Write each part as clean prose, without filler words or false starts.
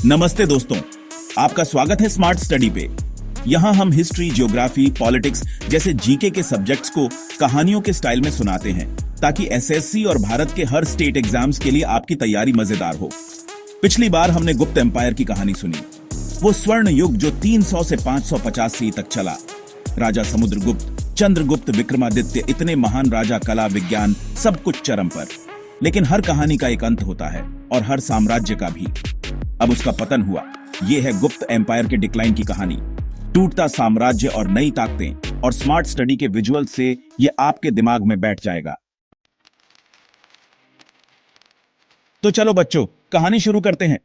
नमस्ते दोस्तों, आपका स्वागत है स्मार्ट स्टडी पे। यहाँ हम हिस्ट्री, ज्योग्राफी, पॉलिटिक्स जैसे जीके के सब्जेक्ट्स को कहानियों के स्टाइल में सुनाते हैं ताकि एसएससी और भारत के हर स्टेट एग्जाम्स के लिए आपकी तैयारी मजेदार हो। पिछली बार हमने गुप्त एम्पायर की कहानी सुनी, वो स्वर्ण युग जो 300 से 550 सी तक चला। राजा समुद्रगुप्त, चंद्रगुप्त, विक्रमादित्य, इतने महान राजा, कला, विज्ञान, सब कुछ चरम पर। लेकिन हर कहानी का एक अंत होता है और हर साम्राज्य का भी। अब उसका पतन हुआ। यह है गुप्त एम्पायर के डिक्लाइन की कहानी। टूटता साम्राज्य और नई ताकतें, और स्मार्ट स्टडी के विजुअल से यह आपके दिमाग में बैठ जाएगा। तो चलो बच्चों, कहानी शुरू करते हैं।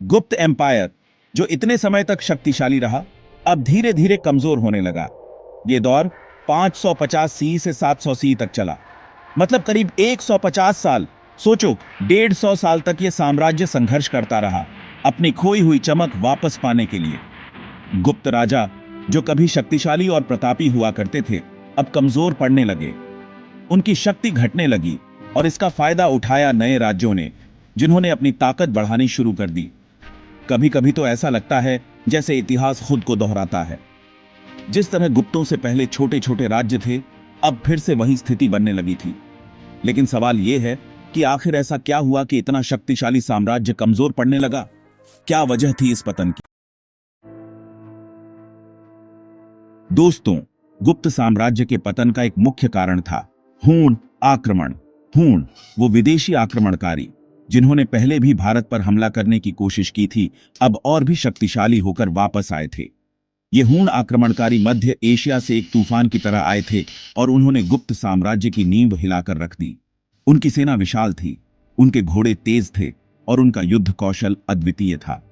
गुप्त एम्पायर जो इतने समय तक शक्तिशाली रहा, अब धीरे धीरे कमजोर होने लगा। यह दौर 550 सी से 700 सी तक चला, मतलब करीब 150 साल। सोचो, 150 साल तक यह साम्राज्य संघर्ष करता रहा अपनी खोई हुई चमक वापस पाने के लिए। गुप्त राजा जो कभी शक्तिशाली और प्रतापी हुआ करते थे, अब कमजोर पड़ने लगे। उनकी शक्ति घटने लगी और इसका फायदा उठाया नए राज्यों ने, जिन्होंने अपनी ताकत बढ़ानी शुरू कर दी। कभी कभी तो ऐसा लगता है जैसे इतिहास खुद को दोहराता है। जिस तरह गुप्तों से पहले छोटे छोटे राज्य थे, अब फिर से वही स्थिति बनने लगी थी। लेकिन सवाल यह है कि आखिर ऐसा क्या हुआ कि इतना शक्तिशाली साम्राज्य कमजोर पड़ने लगा? क्या वजह थी इस पतन की? दोस्तों, गुप्त साम्राज्य के पतन का एक मुख्य कारण था हूण आक्रमण। हूण वो विदेशी आक्रमणकारी जिन्होंने पहले भी भारत पर हमला करने की कोशिश की थी, अब और भी शक्तिशाली होकर वापस आए थे। ये हूण आक्रमणकारी मध्य एशिया से एक तूफान की तरह आए थे और उन्होंने गुप्त साम्राज्य की नींव हिलाकर रख दी। उनकी सेना विशाल थी, उनके घोड़े तेज थे और उनका युद्ध कौशल अद्वितीय था।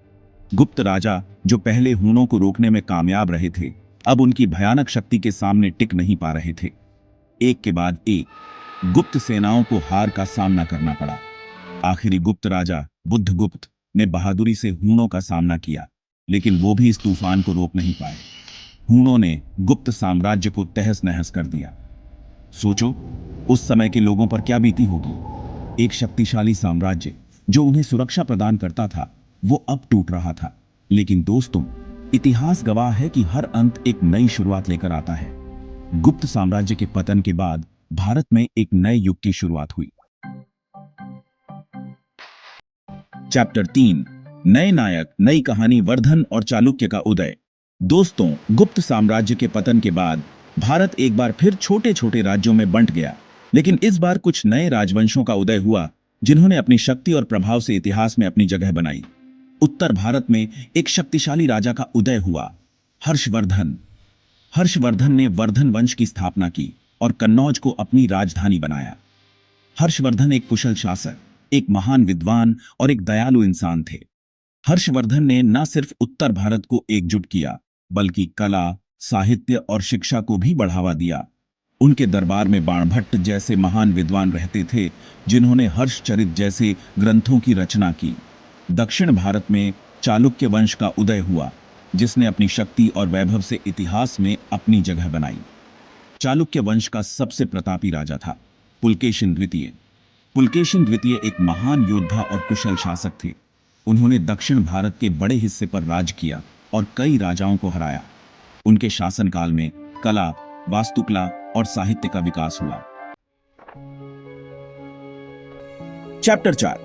गुप्त राजा जो पहले हूणों को रोकने में कामयाब रहे थे, अब उनकी भयानक शक्ति के सामने टिक नहीं पा रहे थे। एक के बाद एक गुप्त सेनाओं को हार का सामना करना पड़ा। आखिरी गुप्त राजा बुद्धगुप्त ने बहादुरी से हूणों का सामना किया, लेकिन वो भी इस तूफान को रोक नहीं पाए। हूणों ने गुप्त साम्राज्य को तहस नहस कर दिया। सोचो, उस समय के लोगों पर क्या बीती होगी। एक शक्तिशाली साम्राज्य जो उन्हें सुरक्षा प्रदान करता था, वो अब टूट रहा था। लेकिन दोस्तों, इतिहास गवाह है कि हर अंत एक नई शुरुआत लेकर आता है। गुप्त साम्राज्य के पतन के बाद भारत में एक नए युग की शुरुआत हुई। चैप्टर 3, नए नायक, नई कहानी, वर्धन और चालुक्य का उदय। दोस्तों, गुप्त साम्राज्य के पतन के बाद भारत एक बार फिर छोटे छोटे राज्यों में बंट गया। लेकिन इस बार कुछ नए राजवंशों का उदय हुआ जिन्होंने अपनी शक्ति और प्रभाव से इतिहास में अपनी जगह बनाई। उत्तर भारत में एक शक्तिशाली राजा का उदय हुआ, हर्षवर्धन। हर्षवर्धन ने वर्धन वंश की स्थापना की और कन्नौज को अपनी राजधानी बनाया। हर्षवर्धन एक कुशल शासक, एक महान विद्वान और एक दयालु इंसान थे। हर्षवर्धन ने न सिर्फ उत्तर भारत को एकजुट किया, बल्कि कला, साहित्य और शिक्षा को भी बढ़ावा दिया। उनके दरबार में बाणभट्ट जैसे महान विद्वान रहते थे, जिन्होंने हर्षचरित जैसे ग्रंथों की रचना की। दक्षिण भारत में चालुक्य वंश का उदय हुआ, जिसने अपनी शक्ति और वैभव से इतिहास में अपनी जगह बनाई। चालुक्य वंश का सबसे प्रतापी राजा था पुलकेशिन द्वितीय। पुलकेशिन द्वितीय एक महान योद्धा और कुशल शासक थे। उन्होंने दक्षिण भारत के बड़े हिस्से पर राज किया और कई राजाओं को हराया। उनके शासनकाल में कला, वास्तुकला और साहित्य का विकास हुआ। चैप्टर 4,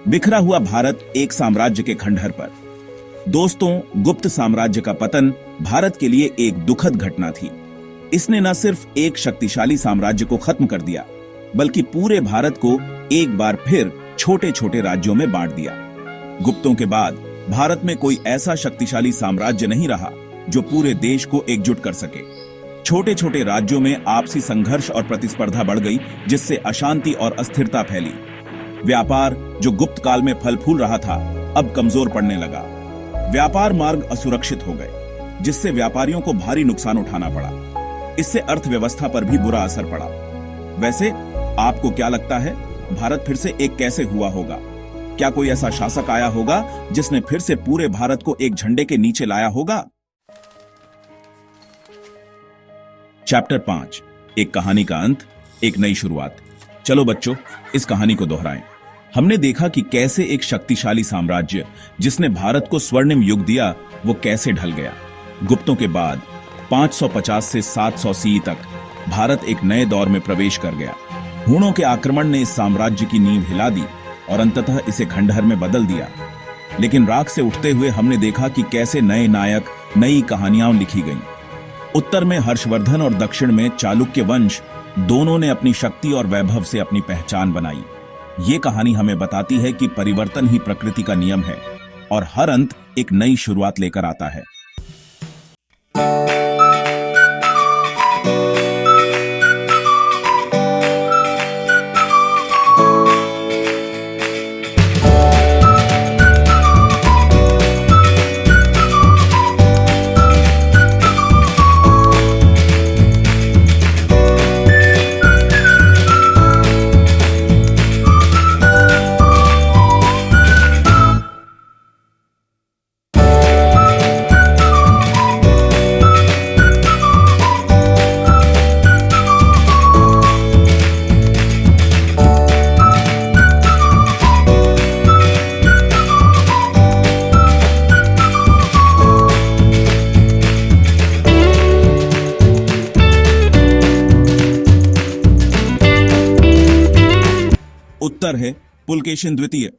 बिखरा हुआ भारत, एक साम्राज्य के खंडहर पर। दोस्तों, गुप्त साम्राज्य का पतन भारत के लिए एक दुखद घटना थी। इसने न सिर्फ एक शक्तिशाली साम्राज्य को खत्म कर दिया, बल्कि पूरे भारत को एक बार फिर छोटे छोटे राज्यों में बांट दिया। गुप्तों के बाद भारत में कोई ऐसा शक्तिशाली साम्राज्य नहीं रहा जो पूरे देश को एकजुट कर सके। छोटे छोटे राज्यों में आपसी संघर्ष और प्रतिस्पर्धा बढ़ गई, जिससे अशांति और अस्थिरता फैली। व्यापार जो गुप्त काल में फल फूल रहा था, अब कमजोर पड़ने लगा। व्यापार मार्ग असुरक्षित हो गए, जिससे व्यापारियों को भारी नुकसान उठाना पड़ा। इससे अर्थव्यवस्था पर भी बुरा असर पड़ा। वैसे आपको क्या लगता है, भारत फिर से एक कैसे हुआ होगा? क्या कोई ऐसा शासक आया होगा जिसने फिर से पूरे भारत को एक झंडे के नीचे लाया होगा? चैप्टर 5, एक कहानी का अंत, एक नई शुरुआत। चलो बच्चों, इस कहानी को दोहराएं। हमने देखा कि कैसे एक शक्तिशाली साम्राज्य जिसने भारत को स्वर्णिम युग दिया वो कैसे ढल गया। गुप्तों के बाद 550 से 700 सी तक भारत एक नए दौर में प्रवेश कर गया। हूणों के आक्रमण ने इस साम्राज्य की नींव हिला दी और अंततः इसे खंडहर में बदल दिया। लेकिन राख से उठते हुए हमने देखा कि कैसे नए नायक, नई कहानियां लिखी गईं। उत्तर में हर्षवर्धन और दक्षिण में चालुक्य वंश दोनों ने अपनी शक्ति और वैभव से अपनी पहचान बनाई। ये कहानी हमें बताती है कि परिवर्तन ही प्रकृति का नियम है और हर अंत एक नई शुरुआत लेकर आता है। उत्तर है पुलकेशिन द्वितीय।